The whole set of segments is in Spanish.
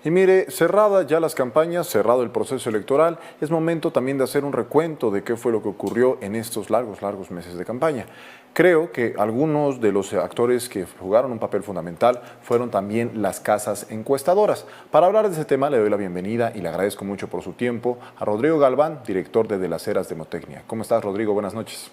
Y mire, cerradas ya las campañas, cerrado el proceso electoral, es momento también de hacer un recuento de qué fue lo que ocurrió en estos largos meses de campaña. Creo que algunos de los actores que jugaron un papel fundamental fueron también las casas encuestadoras. Para hablar de ese tema le doy la bienvenida y le agradezco mucho por su tiempo a Rodrigo Galván, director de las Heras Demotecnia. ¿Cómo estás, Rodrigo? Buenas noches.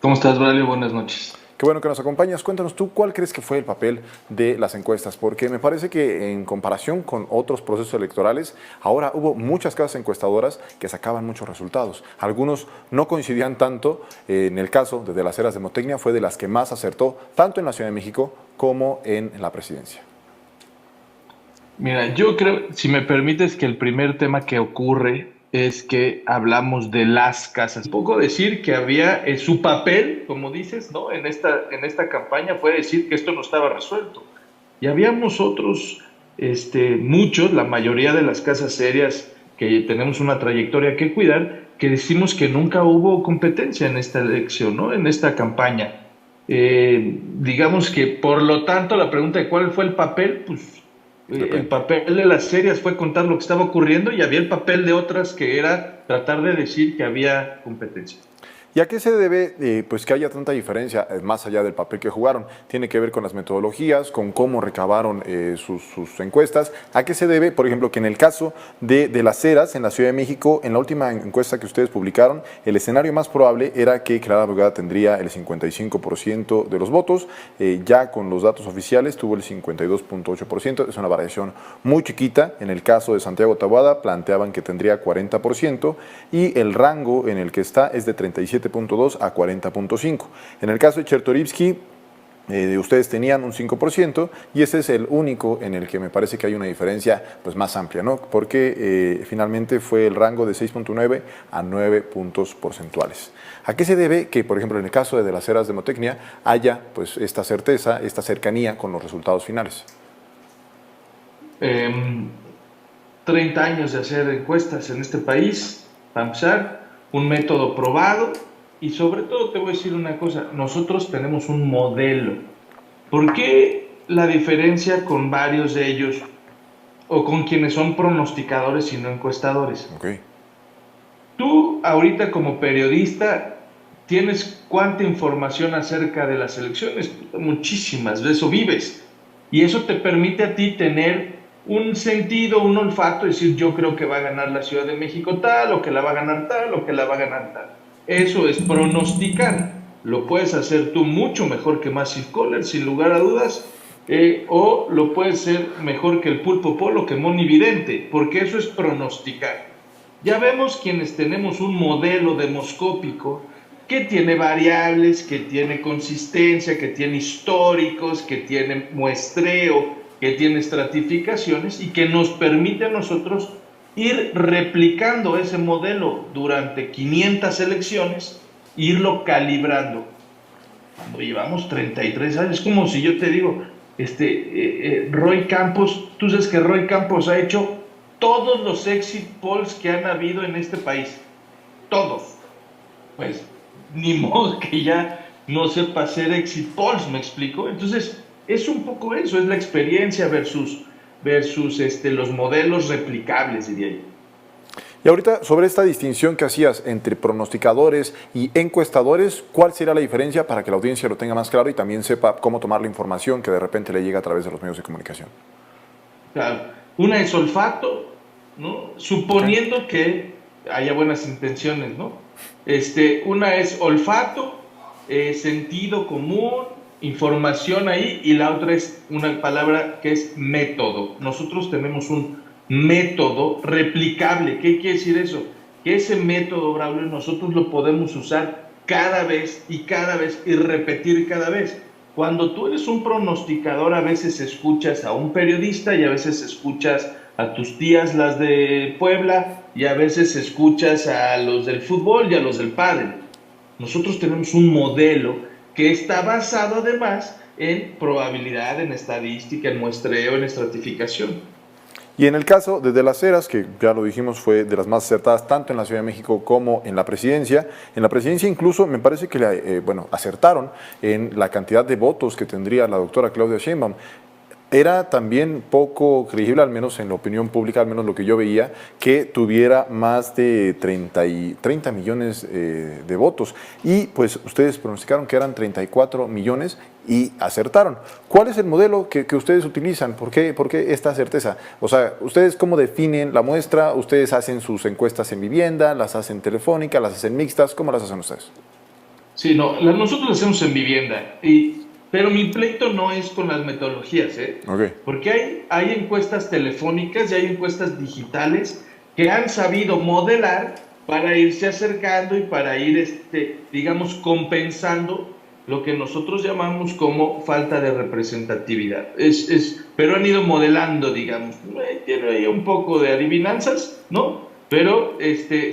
¿Cómo estás, Braulio? Buenas noches. Qué bueno que nos acompañas. Cuéntanos tú, ¿cuál crees que fue el papel de las encuestas? Porque me parece que en comparación con otros procesos electorales, ahora hubo muchas casas encuestadoras que sacaban muchos resultados. Algunos no coincidían tanto. En el caso de las Heras Demotecnia fue de las que más acertó, tanto en la Ciudad de México como en la presidencia. Mira, yo creo, si me permites, que el primer tema que ocurre es que hablamos de las casas. Un poco decir que había su papel, como dices, ¿no? En esta campaña fue decir que esto no estaba resuelto. Y habíamos otros, muchos, la mayoría de las casas serias que tenemos una trayectoria que cuidar, que decimos que nunca hubo competencia en esta elección, ¿no? En esta campaña. Digamos que, por lo tanto, la pregunta de cuál fue el papel, pues el Depende. papel de las series fue contar lo que estaba ocurriendo y había el papel de otras que era tratar de decir que había competencia. ¿Y a qué se debe pues que haya tanta diferencia, más allá del papel que jugaron? ¿Tiene que ver con las metodologías, con cómo recabaron sus encuestas? ¿A qué se debe, por ejemplo, que en el caso de las Heras en la Ciudad de México, en la última encuesta que ustedes publicaron, el escenario más probable era que Clara Brugada tendría el 55% de los votos, ya con los datos oficiales tuvo el 52.8%, es una variación muy chiquita. En el caso de Santiago Taboada planteaban que tendría 40% y el rango en el que está es de 37.2 a 40.5. En el caso de Chertorivsky, ustedes tenían un 5% y ese es el único en el que me parece que hay una diferencia pues, más amplia, ¿no? Porque finalmente fue el rango de 6.9 a 9 puntos porcentuales. ¿A qué se debe que, por ejemplo, en el caso de las Heras Demotecnia haya pues, esta certeza, esta cercanía con los resultados finales? Eh, 30 años de hacer encuestas en este país, para empezar, un método probado y sobre todo te voy a decir una cosa, nosotros tenemos un modelo. ¿Por qué la diferencia con varios de ellos o con quienes son pronosticadores y no encuestadores? Okay. Tú ahorita como periodista tienes cuánta información acerca de las elecciones, muchísimas, de eso vives. Y eso te permite a ti tener un sentido, un olfato, decir yo creo que va a ganar la Ciudad de México tal, o que la va a ganar tal, o que la va a ganar tal. Eso es pronosticar. Lo puedes hacer tú mucho mejor que Massive Caller, sin lugar a dudas, o lo puedes hacer mejor que el Pulpo Polo, que Moni Vidente, porque eso es pronosticar. Ya vemos quienes tenemos un modelo demoscópico que tiene variables, que tiene consistencia, que tiene históricos, que tiene muestreo, que tiene estratificaciones y que nos permite a nosotros ir replicando ese modelo durante 500 elecciones, irlo calibrando. Cuando llevamos 33 años, es como si yo te digo, Roy Campos, tú sabes que Roy Campos ha hecho todos los exit polls que han habido en este país, todos. Pues ni modo que ya no sepa hacer exit polls, ¿me explico? Entonces, es un poco eso, es la experiencia versus los modelos replicables, diría yo. Y ahorita, sobre esta distinción que hacías entre pronosticadores y encuestadores, ¿cuál sería la diferencia para que la audiencia lo tenga más claro y también sepa cómo tomar la información que de repente le llega a través de los medios de comunicación? Claro, una es olfato, ¿no? Okay. Suponiendo que haya buenas intenciones, ¿no? Una es olfato, sentido común, información ahí, y la otra es una palabra que es método. Nosotros tenemos un método replicable. ¿Qué quiere decir eso? Que ese método, Braulio, nosotros lo podemos usar cada vez y repetir cada vez. Cuando tú eres un pronosticador, a veces escuchas a un periodista y a veces escuchas a tus tías, las de Puebla, y a veces escuchas a los del fútbol y a los del pádel. Nosotros tenemos un modelo que está basado además en probabilidad, en estadística, en muestreo, en estratificación. Y en el caso de las Heras, que ya lo dijimos fue de las más acertadas tanto en la Ciudad de México como en la presidencia incluso me parece que acertaron en la cantidad de votos que tendría la doctora Claudia Sheinbaum. Era también poco creíble, al menos en la opinión pública, al menos lo que yo veía, que tuviera más de 30 millones de votos. Y pues ustedes pronosticaron que eran 34 millones y acertaron. ¿Cuál es el modelo que ustedes utilizan? ¿Por qué esta certeza? O sea, ¿ustedes cómo definen la muestra? ¿Ustedes hacen sus encuestas en vivienda? ¿Las hacen telefónicas? ¿Las hacen mixtas? ¿Cómo las hacen ustedes? Sí, no, nosotros lo hacemos en vivienda, pero mi pleito no es con las metodologías, ¿eh? Ok. Porque hay encuestas telefónicas y hay encuestas digitales que han sabido modelar para irse acercando y para ir, digamos, compensando lo que nosotros llamamos como falta de representatividad. Pero han ido modelando, digamos. Tiene ahí un poco de adivinanzas, ¿no? Pero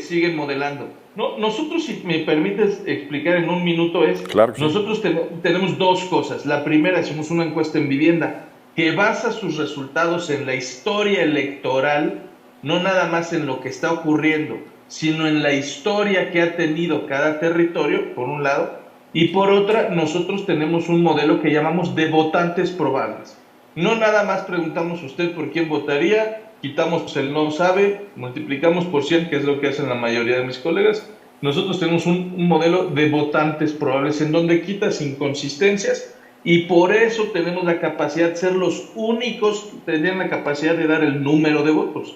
siguen modelando. No, nosotros, si me permites explicar en un minuto, Claro que sí. nosotros tenemos dos cosas. La primera, hicimos una encuesta en vivienda que basa sus resultados en la historia electoral, no nada más en lo que está ocurriendo, sino en la historia que ha tenido cada territorio, por un lado, y por otra, nosotros tenemos un modelo que llamamos de votantes probables. No nada más preguntamos usted por quién votaría, quitamos el no sabe, multiplicamos por 100, que es lo que hacen la mayoría de mis colegas. Nosotros tenemos un modelo de votantes probables en donde quitas inconsistencias y por eso tenemos la capacidad de ser los únicos que tienen la capacidad de dar el número de votos.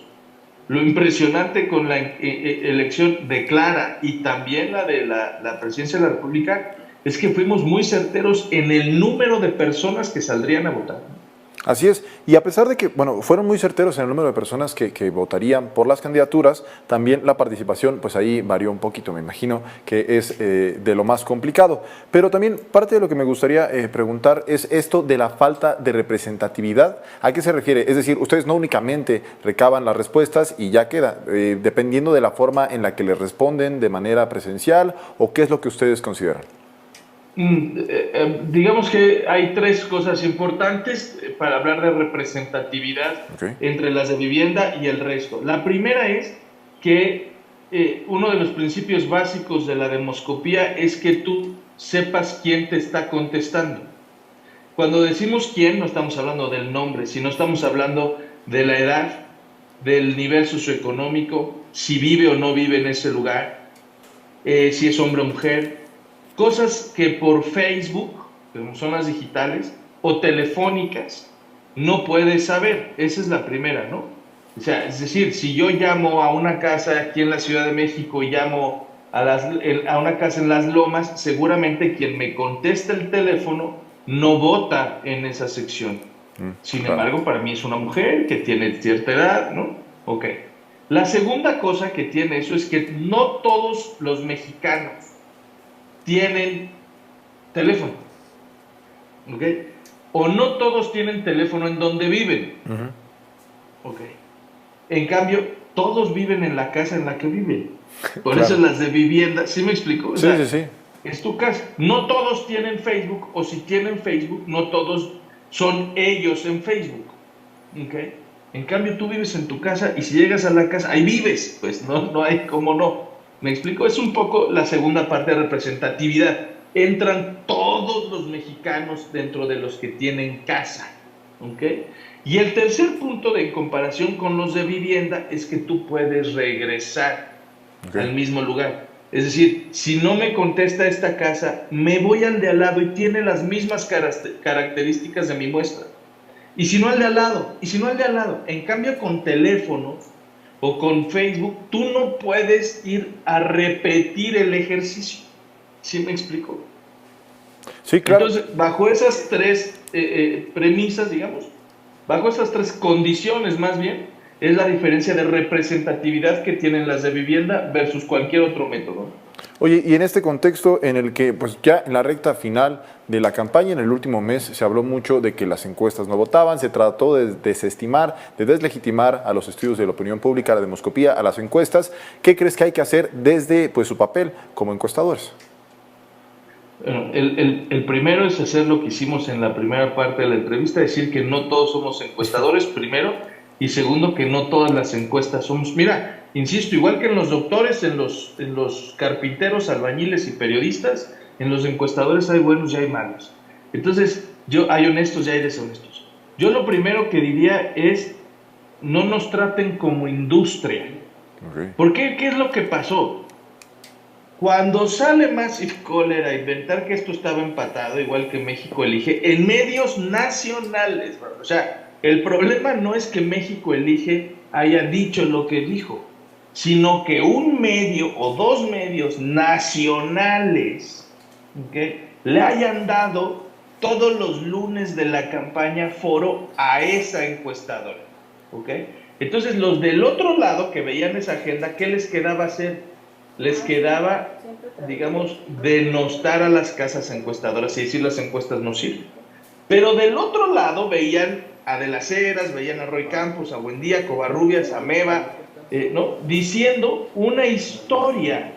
Lo impresionante con la elección de Clara y también la de la presidencia de la República es que fuimos muy certeros en el número de personas que saldrían a votar. Así es, y a pesar de que, bueno, fueron muy certeros en el número de personas que votarían por las candidaturas, también la participación, pues ahí varió un poquito, me imagino que es de lo más complicado. Pero también parte de lo que me gustaría preguntar es esto de la falta de representatividad. ¿A qué se refiere? Es decir, ustedes no únicamente recaban las respuestas y ya queda, dependiendo de la forma en la que les responden de manera presencial, o qué es lo que ustedes consideran. Digamos que hay tres cosas importantes para hablar de representatividad Okay. entre las de vivienda y el resto. La primera es que uno de los principios básicos de la demoscopía es que tú sepas quién te está contestando. Cuando decimos quién, no estamos hablando del nombre, sino estamos hablando de la edad, del nivel socioeconómico, si vive o no vive en ese lugar, si es hombre o mujer. Cosas que por Facebook, como son las digitales, o telefónicas, no puedes saber. Esa es la primera, ¿no? O sea, es decir, si yo llamo a una casa aquí en la Ciudad de México y llamo a una casa en Las Lomas, seguramente quien me contesta el teléfono no vota en esa sección. Sin embargo, para mí es una mujer que tiene cierta edad, ¿no? Ok. La segunda cosa que tiene eso es que no todos los mexicanos tienen teléfono, ¿ok? O no todos tienen teléfono en donde viven, ¿ok? En cambio, todos viven en la casa en la que viven. Por Claro. eso las de vivienda, ¿sí me explico? O Sí, sea, sí, sí. es tu casa. No todos tienen Facebook, o si tienen Facebook, no todos son ellos en Facebook, ¿ok? En cambio, tú vives en tu casa y si llegas a la casa, ahí vives, pues no hay cómo no. ¿Me explico? Es un poco la segunda parte de representatividad. Entran todos los mexicanos dentro de los que tienen casa, ¿ok? Y el tercer punto de comparación con los de vivienda es que tú puedes regresar al mismo lugar. Es decir, si no me contesta esta casa, me voy al de al lado y tiene las mismas características de mi muestra. Y si no al de al lado, y si no al de al lado. En cambio, con teléfonos o con Facebook, tú no puedes ir a repetir el ejercicio. ¿Sí me explico? Sí, claro. Entonces, bajo esas tres premisas, digamos, bajo esas tres condiciones más bien, es la diferencia de representatividad que tienen las de vivienda versus cualquier otro método. Oye, y en este contexto en el que pues ya en la recta final de la campaña, en el último mes, se habló mucho de que las encuestas no votaban, se trató de desestimar, de deslegitimar a los estudios de la opinión pública, a la demoscopía, a las encuestas. ¿Qué crees que hay que hacer desde pues, su papel como encuestadores? Bueno, el primero es hacer lo que hicimos en la primera parte de la entrevista, decir que no todos somos encuestadores, primero, y segundo, que no todas las encuestas somos... Mira, insisto, igual que en los doctores, en los carpinteros, albañiles y periodistas, en los encuestadores hay buenos y hay malos. Entonces, hay honestos y hay deshonestos. Yo lo primero que diría es, no nos traten como industria. Okay. ¿Por qué? ¿Qué es lo que pasó? Cuando sale Massive Caller a inventar que esto estaba empatado, igual que México Elige, en medios nacionales, bro. O sea, el problema no es que México Elige haya dicho lo que dijo, sino que un medio o dos medios nacionales, ¿okay?, le hayan dado todos los lunes de la campaña foro a esa encuestadora. ¿Okay? Entonces, los del otro lado que veían esa agenda, ¿qué les quedaba hacer? Les quedaba, digamos, denostar a las casas encuestadoras y decir las encuestas no sirven. Pero del otro lado veían a De las Heras, veían a Roy Campos, a Buendía, a Covarrubias, a Meva, ¿no?, diciendo una historia,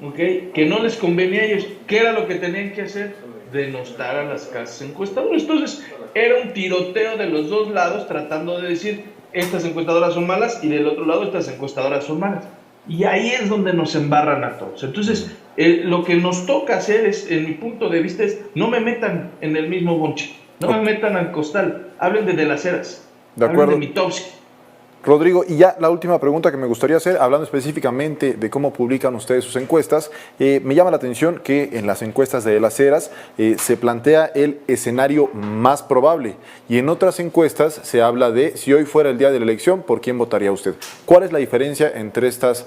¿okay?, que no les convenía a ellos. ¿Qué era lo que tenían que hacer? Denostar a las casas encuestadoras. Entonces, era un tiroteo de los dos lados tratando de decir, estas encuestadoras son malas, y del otro lado, estas encuestadoras son malas. Y ahí es donde nos embarran a todos. Entonces, lo que nos toca hacer es, en mi punto de vista, es no me metan en el mismo bonche, no me metan al costal, hablen de las Heras, hablen de Mitofsky. Rodrigo, y ya la última pregunta que me gustaría hacer, hablando específicamente de cómo publican ustedes sus encuestas, me llama la atención que en las encuestas de las Heras se plantea el escenario más probable, y en otras encuestas se habla de si hoy fuera el día de la elección, ¿por quién votaría usted? ¿Cuál es la diferencia entre estas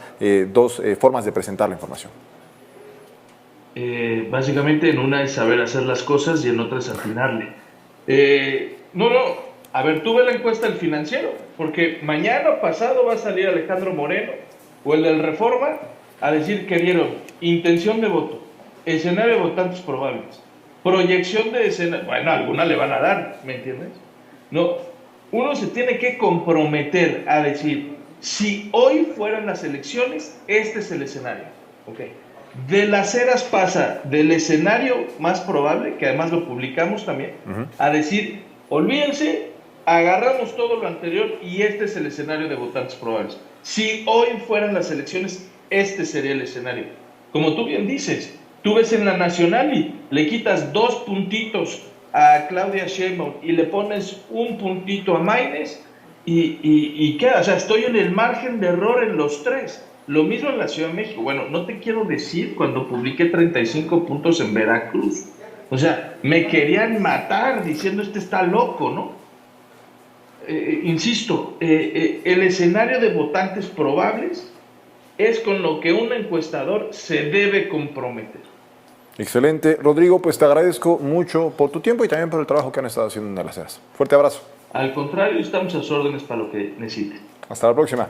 dos formas de presentar la información? Básicamente, en una es saber hacer las cosas y en otra es atinarle. A ver, tú ve la encuesta del Financiero, porque mañana o pasado va a salir Alejandro Moreno o el del Reforma a decir que dieron intención de voto, escenario de votantes probables, proyección de escena. Bueno, alguna le van a dar, ¿me entiendes? No, uno se tiene que comprometer a decir, si hoy fueran las elecciones, este es el escenario. Okay. De las Heras pasa del escenario más probable, que además lo publicamos también, a decir, olvídense, agarramos todo lo anterior y este es el escenario de votantes probables. Si hoy fueran las elecciones, este sería el escenario. Como tú bien dices, tú ves en la nacional y le quitas 2 puntitos a Claudia Sheinbaum y le pones 1 puntito a Maines y queda. O sea, estoy en el margen de error en los 3. Lo mismo en la Ciudad de México. Bueno, no te quiero decir cuando publiqué 35 puntos en Veracruz. O sea, me querían matar diciendo este está loco, ¿no? Insisto, el escenario de votantes probables es con lo que un encuestador se debe comprometer. Excelente. Rodrigo, pues te agradezco mucho por tu tiempo y también por el trabajo que han estado haciendo en las Heras. Fuerte abrazo. Al contrario, estamos a sus órdenes para lo que necesiten. Hasta la próxima.